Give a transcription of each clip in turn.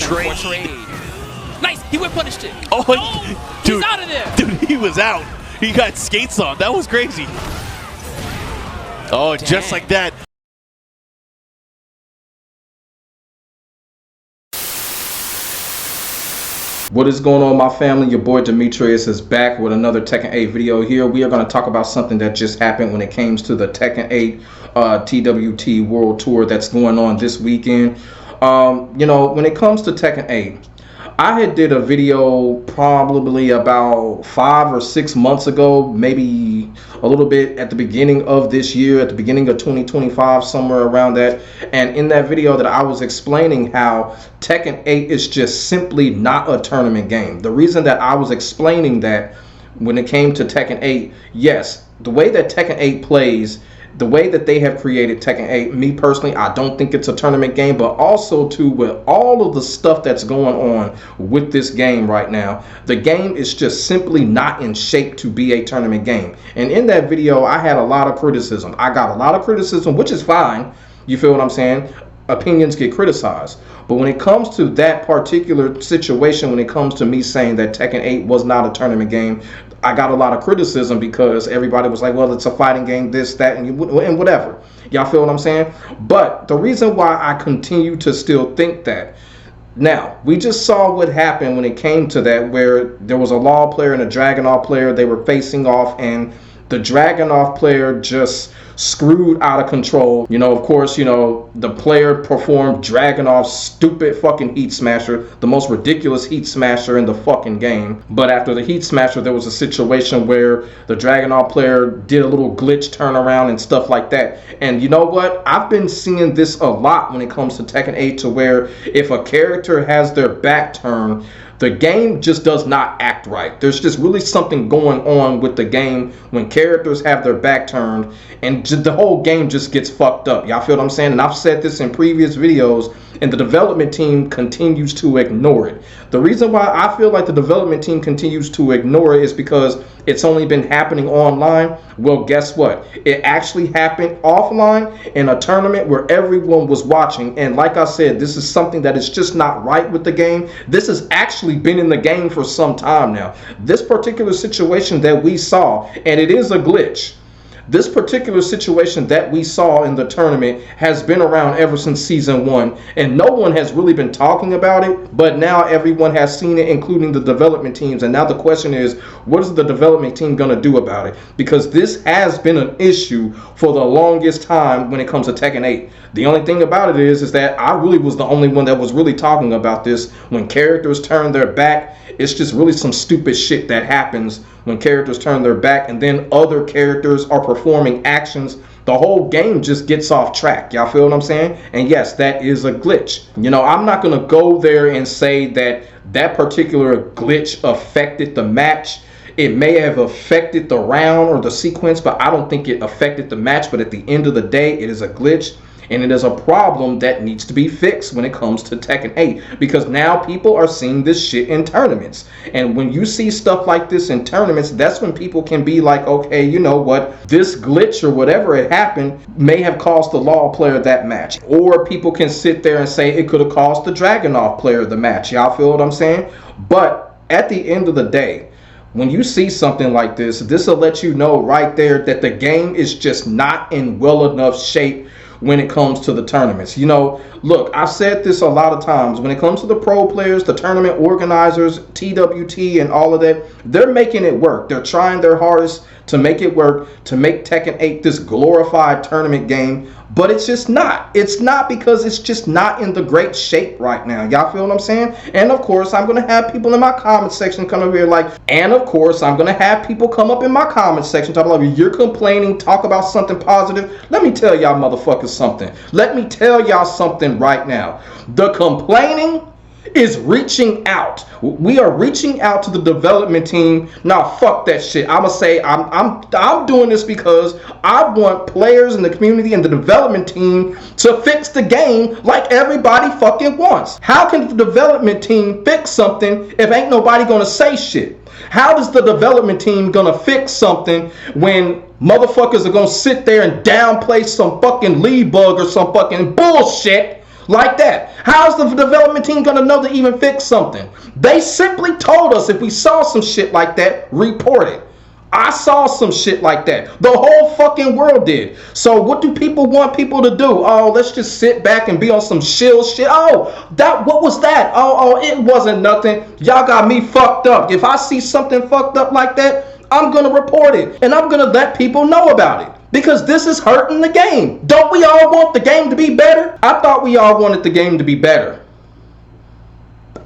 trade. Nice, he whip punished it. Oh, dude, he's out of there. Dude, he was out. He got skates on. That was crazy. Oh, just like that. What is going on, my family? Your boy Demetrius is back with another Tekken 8 video here. We are going to talk about something that just happened when it comes to the Tekken 8 TWT World Tour that's going on this weekend. You know, when it comes to Tekken 8, I had did a video probably about 5 or 6 months ago, maybe a little bit at the beginning of this year, at the beginning of 2025, somewhere around that. And in that video that I was explaining how Tekken 8 is just simply not a tournament game. The reason that I was explaining that when it came to Tekken 8, yes, the way that Tekken 8 plays, the way that they have created Tekken 8, me personally, I don't think it's a tournament game, but also too, with all of the stuff that's going on with this game right now, the game is just simply not in shape to be a tournament game. And in that video, I had a lot of criticism. I got a lot of criticism, which is fine. You feel what I'm saying? Opinions get criticized. But when it comes to that particular situation, when it comes to me saying that Tekken 8 was not a tournament game, I got a lot of criticism because everybody was like, well, it's a fighting game, this, that, and whatever. Y'all feel what I'm saying? But the reason why I continue to still think that, now, we just saw what happened when it came to that, where there was a Law player and a Dragonuv player. They were facing off, and the Dragonuv player just screwed out of control. You know, of course, you know, the player performed Dragunuv's stupid fucking Heat Smasher, the most ridiculous Heat Smasher in the fucking game. But after the Heat Smasher, there was a situation where the Dragonuv player did a little glitch turnaround and stuff like that. And you know what? I've been seeing this a lot when it comes to Tekken 8, to where if a character has their back turned, the game just does not act right. There's just really something going on with the game when characters have their back turned, and the whole game just gets fucked up. Y'all feel what I'm saying? And I've said this in previous videos, and the development team continues to ignore it. The reason why I feel like the development team continues to ignore it is because it's only been happening online. Well, guess what? It actually happened offline in a tournament where everyone was watching. And like I said, this is something that is just not right with the game. This has actually been in the game for some time now. This particular situation that we saw, and it is a glitch, this particular situation that we saw in the tournament has been around ever since season 1, and no one has really been talking about it, but now everyone has seen it, including the development teams. And now the question is, what is the development team going to do about it? Because this has been an issue for the longest time when it comes to Tekken 8. The only thing about it is that I really was the only one that was really talking about this. When characters turn their back, it's just really some stupid shit that happens when characters turn their back, and then other characters are performing actions. The whole game just gets off track. Y'all feel what I'm saying? And yes, that is a glitch. You know, I'm not going to go there and say that that particular glitch affected the match. It may have affected the round or the sequence, but I don't think it affected the match. But at the end of the day, it is a glitch. And it is a problem that needs to be fixed when it comes to Tekken 8, because now people are seeing this shit in tournaments. And when you see stuff like this in tournaments, that's when people can be like, okay, you know what, this glitch or whatever it happened may have cost the Law player that match. Or people can sit there and say it could have cost the Dragonuv player the match. Y'all feel what I'm saying? But at the end of the day, when you see something like this, this will let you know right there that the game is just not in well enough shape when it comes to the tournaments. You know, look, I've said this a lot of times. When it comes to the pro players, the tournament organizers, TWT and all of that, they're making it work. They're trying their hardest to make it work, to make Tekken 8 this glorified tournament game, but it's just not. It's not, because it's just not in the great shape right now. Y'all feel what I'm saying? And of course, I'm going to have people in my comment section come over here like, and of course, I'm going to have people come up in my comment section talk about, you're complaining, talk about something positive. Let me tell y'all motherfuckers something. Let me tell y'all something right now. The complaining is reaching out. We are reaching out to the development team. Now, fuck that shit. I'ma say I'm doing this because I want players in the community and the development team to fix the game like everybody fucking wants. How can the development team fix something if ain't nobody gonna say shit? How does the development team gonna fix something when motherfuckers are gonna sit there and downplay some fucking lead bug or some fucking bullshit like that. How's the development team going to know to even fix something? They simply told us if we saw some shit like that, report it. I saw some shit like that. The whole fucking world did. So what do people want people to do? Oh, let's just sit back and be on some chill shit. Oh, what was that? Oh, it wasn't nothing. Y'all got me fucked up. If I see something fucked up like that, I'm going to report it. And I'm going to let people know about it. Because this is hurting the game. Don't we all want the game to be better? I thought we all wanted the game to be better.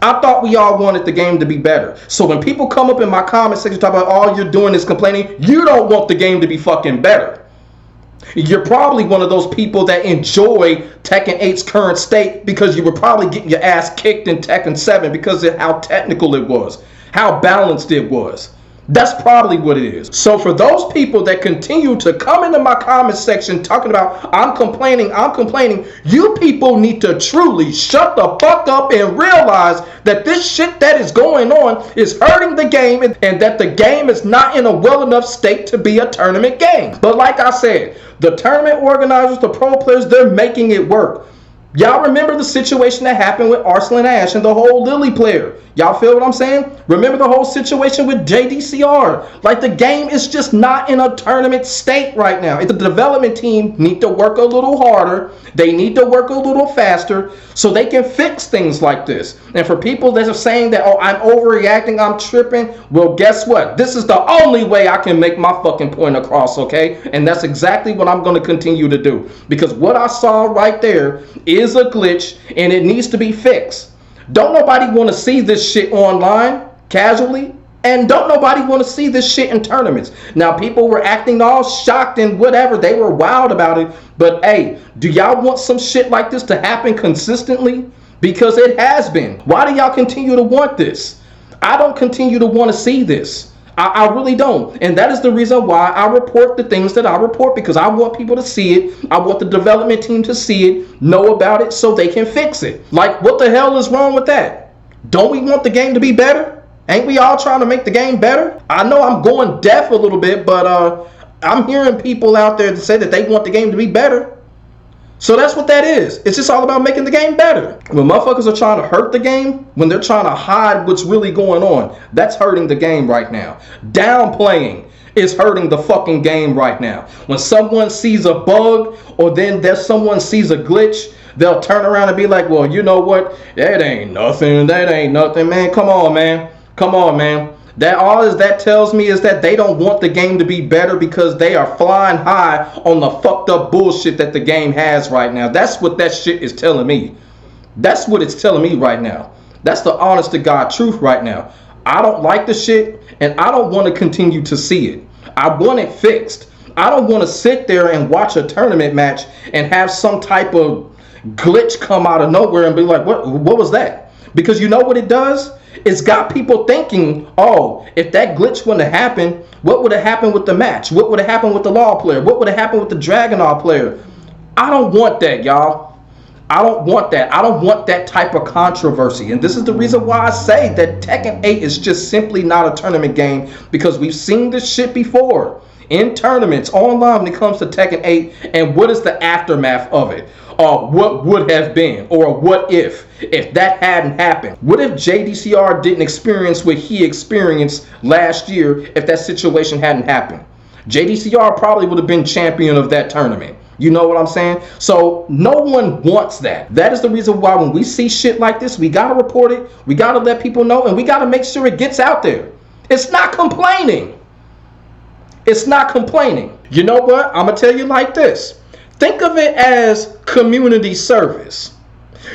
I thought we all wanted the game to be better. So when people come up in my comment section talk about all you're doing is complaining, you don't want the game to be fucking better. You're probably one of those people that enjoy Tekken 8's current state because you were probably getting your ass kicked in Tekken 7 because of how technical it was, how balanced it was. That's probably what it is. So for those people that continue to come into my comment section talking about I'm complaining, you people need to truly shut the fuck up and realize that this shit that is going on is hurting the game and that the game is not in a well enough state to be a tournament game. But like I said, the tournament organizers, the pro players, they're making it work. Y'all remember the situation that happened with Arslan Ash and the whole Lily player. Y'all feel what I'm saying? Remember the whole situation with JDCR. Like, the game is just not in a tournament state right now. The development team need to work a little harder. They need to work a little faster so they can fix things like this. And for people that are saying that, oh, I'm overreacting, I'm tripping, well, guess what? This is the only way I can make my fucking point across, okay? And that's exactly what I'm going to continue to do. Because what I saw right there is a glitch and it needs to be fixed. Don't nobody want to see this shit online casually, and don't nobody want to see this shit in tournaments. Now, people were acting all shocked and whatever. They were wild about it. But hey, do y'all want some shit like this to happen consistently? Because it has been. Why do y'all continue to want this? I don't continue to want to see this. I really don't. And that is the reason why I report the things that I report, because I want people to see it. I want the development team to see it, know about it, so they can fix it. Like, what the hell is wrong with that? Don't we want the game to be better? Ain't we all trying to make the game better? I know I'm going deaf a little bit, but I'm hearing people out there that say that they want the game to be better. So that's what that is. It's just all about making the game better. When motherfuckers are trying to hurt the game, when they're trying to hide what's really going on, that's hurting the game right now. Downplaying is hurting the fucking game right now. When someone sees a bug or then there's someone sees a glitch, they'll turn around and be like, well, you know what? That ain't nothing, man. Come on, man. That all that tells me is that they don't want the game to be better because they are flying high on the fucked up bullshit that the game has right now. That's what that shit is telling me. That's what it's telling me right now. That's the honest to God truth right now. I don't like the shit and I don't want to continue to see it. I want it fixed. I don't want to sit there and watch a tournament match and have some type of glitch come out of nowhere and be like, what was that? Because you know what it does? It's got people thinking, oh, if that glitch wouldn't have happened, what would have happened with the match? What would have happened with the Law player? What would have happened with the Dragonuv player? I don't want that, y'all. I don't want that. I don't want that type of controversy. And this is the reason why I say that Tekken 8 is just simply not a tournament game, because we've seen this shit before in tournaments online when it comes to Tekken 8. And what is the aftermath of it? What would have been, or what if that hadn't happened? What if JDCR didn't experience what he experienced last year if that situation hadn't happened? JDCR probably would have been champion of that tournament. You know what I'm saying? So no one wants that. That is the reason why when we see shit like this, we got to report it. We got to let people know, and we got to make sure it gets out there. It's not complaining. It's not complaining. You know what? I'm going to tell you like this. Think of it as community service.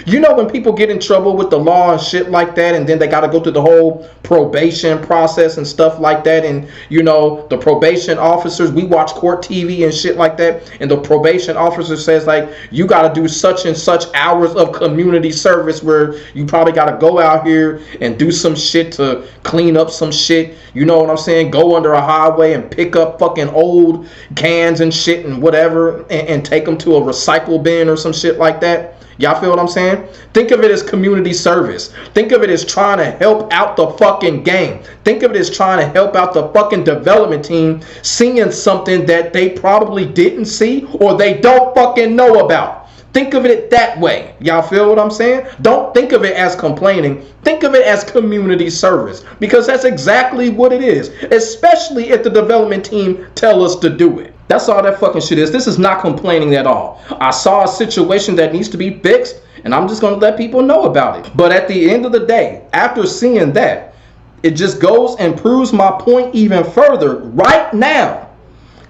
You know, when people get in trouble with the law and shit like that, and then they got to go through the whole probation process and stuff like that, and you know, the probation officers, we watch court TV and shit like that, and the probation officer says like, you got to do such and such hours of community service where you probably got to go out here and do some shit to clean up some shit. You know what I'm saying? Go under a highway and pick up fucking old cans and shit and whatever, and take them to a recycle bin or some shit like that. Y'all feel what I'm saying? Think of it as community service. Think of it as trying to help out the fucking game. Think of it as trying to help out the fucking development team seeing something that they probably didn't see or they don't fucking know about. Think of it that way. Y'all feel what I'm saying? Don't think of it as complaining. Think of it as community service, because that's exactly what it is, especially if the development team tell us to do it. That's all that fucking shit is. This is not complaining at all. I saw a situation that needs to be fixed, and I'm just going to let people know about it. But at the end of the day, after seeing that, it just goes and proves my point even further. Right now,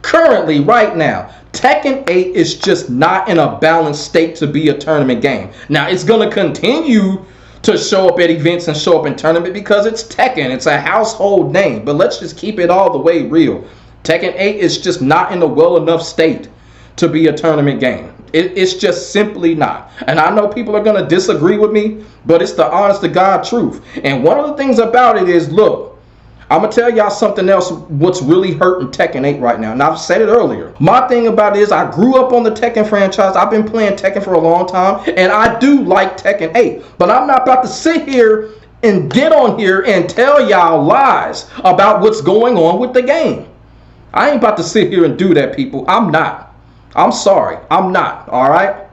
currently right now, Tekken 8 is just not in a balanced state to be a tournament game. Now, it's going to continue to show up at events and show up in tournament because it's Tekken. It's a household name. But let's just keep it all the way real. Tekken 8 is just not in a well enough state to be a tournament game. It's just simply not. And I know people are going to disagree with me, but it's the honest to God truth. And one of the things about it is, look, I'm going to tell y'all something else, what's really hurting Tekken 8 right now. And I've said it earlier. My thing about it is I grew up on the Tekken franchise. I've been playing Tekken for a long time. And I do like Tekken 8. But I'm not about to sit here and get on here and tell y'all lies about what's going on with the game. I ain't about to sit here and do that, people. I'm not. I'm sorry. I'm not. All right?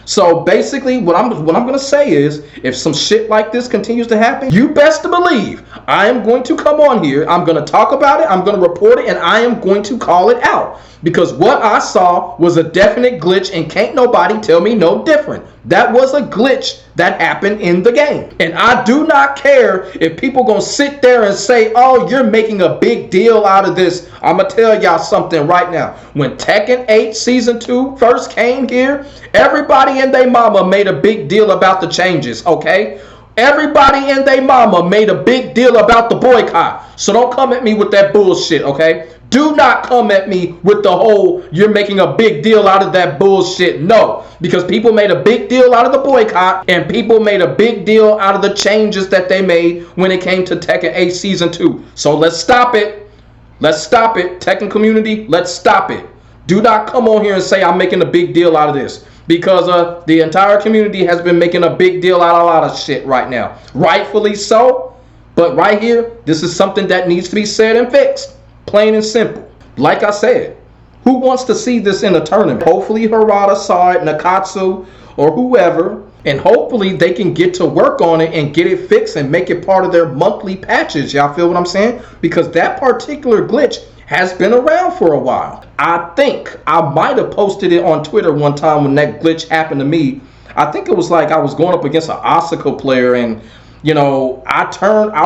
So basically, what I'm going to say is, if some shit like this continues to happen, you best to believe I am going to come on here. I'm going to talk about it. I'm going to report it, and I am going to call it out. Because what I saw was a definite glitch, and can't nobody tell me no different. That was a glitch that happened in the game. And I do not care if people going to sit there and say, oh, you're making a big deal out of this. I'm going to tell y'all something right now. When Tekken 8 Season 2 first came here, everybody and their mama made a big deal about the changes, okay? Everybody and their mama made a big deal about the boycott. So don't come at me with that bullshit, okay? Do not come at me with the whole, you're making a big deal out of that bullshit. No, because people made a big deal out of the boycott, and people made a big deal out of the changes that they made when it came to Tekken 8 Season 2. So let's stop it. Let's stop it. Tekken Community, let's stop it. Do not come on here and say I'm making a big deal out of this. Because the entire community has been making a big deal out of a lot of shit right now. Rightfully so. But right here, this is something that needs to be said and fixed. Plain and simple. Like I said, who wants to see this in a tournament? Hopefully Harada saw it, Nakatsu, or whoever, and hopefully they can get to work on it and get it fixed and make it part of their monthly patches. Y'all feel what I'm saying? Because that particular glitch has been around for a while. I think I might have posted it on Twitter one time when that glitch happened to me. I think it was like I was going up against an Asuka player, and you know, I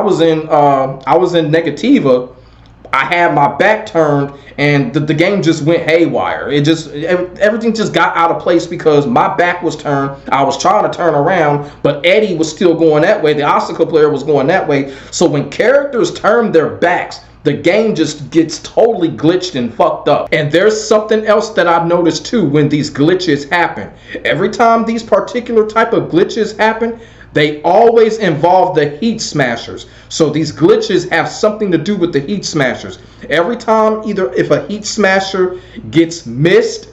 was in Negativa. I had my back turned, and the game just went haywire. Everything just got out of place because my back was turned. I was trying to turn around, but Eddie was still going that way. The Asuka player was going that way. So when characters turn their backs, the game just gets totally glitched and fucked up. And there's something else that I've noticed too when these glitches happen. Every time these particular type of glitches happen, they always involve the heat smashers. So these glitches have something to do with the heat smashers. Every time, either if a heat smasher gets missed,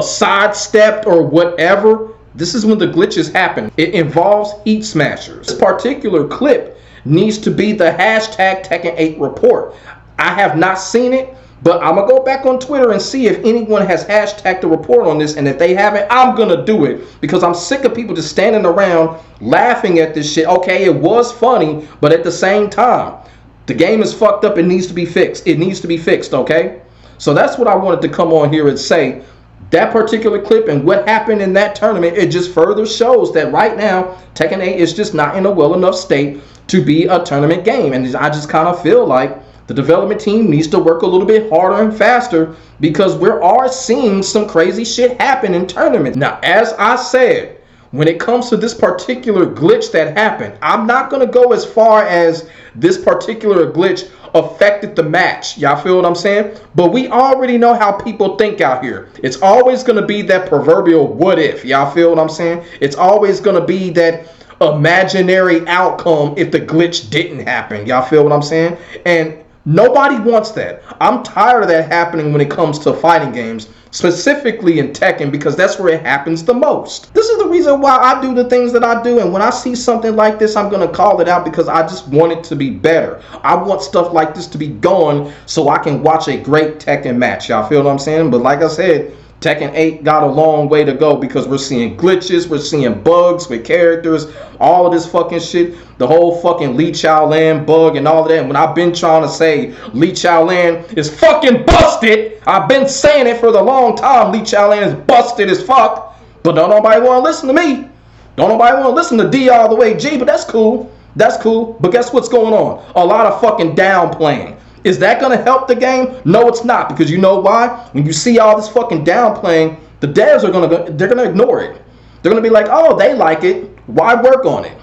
sidestepped, or whatever, this is when the glitches happen. It involves heat smashers. This particular clip needs to be the hashtag Tekken 8 report. I have not seen it, but I'm going to go back on Twitter and see if anyone has hashtagged the report on this. And if they haven't, I'm going to do it. Because I'm sick of people just standing around laughing at this shit. Okay, it was funny, but at the same time, the game is fucked up. It needs to be fixed. It needs to be fixed, okay? So that's what I wanted to come on here and say. That particular clip and what happened in that tournament, it just further shows that right now, Tekken 8 is just not in a well enough state to be a tournament game. And I just kind of feel like the development team needs to work a little bit harder and faster, because we are seeing some crazy shit happen in tournaments. Now, as I said, when it comes to this particular glitch that happened, I'm not going to go as far as this particular glitch affected the match. Y'all feel what I'm saying? But we already know how people think out here. It's always going to be that proverbial what if. Y'all feel what I'm saying? It's always going to be that imaginary outcome if the glitch didn't happen. Y'all feel what I'm saying? And nobody wants that. I'm tired of that happening when it comes to fighting games, specifically in Tekken, because that's where it happens the most. This is the reason why I do the things that I do, and when I see something like this, I'm going to call it out, because I just want it to be better. I want stuff like this to be going so I can watch a great Tekken match. Y'all feel what I'm saying? But like I said, Tekken 8 got a long way to go because we're seeing glitches, we're seeing bugs with characters, all of this fucking shit. The whole fucking Lee Chao Lan bug and all of that. And when I've been trying to say Lee Chao Lan is fucking busted, I've been saying it for the long time. Lee Chao Lan is busted as fuck. But don't nobody want to listen to me. Don't nobody want to listen to D all the way G, but that's cool. That's cool. But guess what's going on? A lot of fucking downplaying. Is that going to help the game? No, it's not. Because you know why? When you see all this fucking downplaying, the devs are they're going to ignore it. They're going to be like, oh, they like it. Why work on it?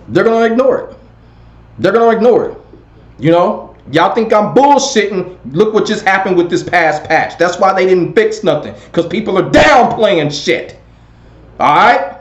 They're going to ignore it. They're going to ignore it. You know? Y'all think I'm bullshitting. Look what just happened with this past patch. That's why they didn't fix nothing. Because people are downplaying shit. Alright?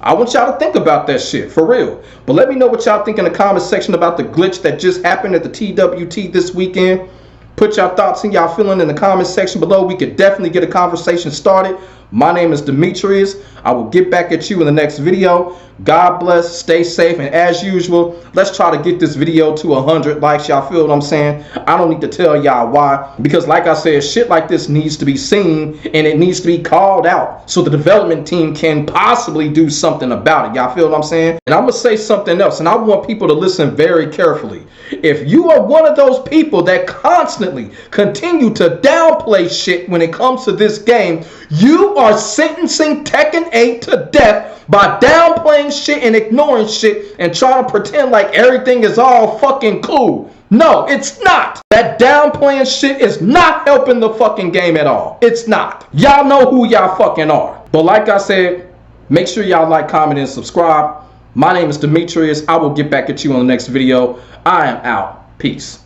I want y'all to think about that shit, for real. But let me know what y'all think in the comment section about the glitch that just happened at the TWT this weekend. Put y'all thoughts and y'all feeling in the comment section below. We could definitely get a conversation started. My name is Demetrius. I will get back at you in the next video. God bless, stay safe, and as usual, let's try to get this video to 100 likes. Y'all feel what I'm saying? I don't need to tell y'all why, because like I said, shit like this needs to be seen and it needs to be called out so the development team can possibly do something about it. Y'all feel what I'm saying? And I'm gonna say something else, and I want people to listen very carefully. If you are one of those people that constantly continue to downplay shit when it comes to this game, you are sentencing Tekken 8 to death by downplaying shit and ignoring shit and trying to pretend like everything is all fucking cool. No, it's not. That downplaying shit is not helping the fucking game at all. It's not. Y'all know who y'all fucking are. But like I said, make sure y'all like, comment, and subscribe. My name is Demetrius. I will get back at you on the next video. I am out. Peace.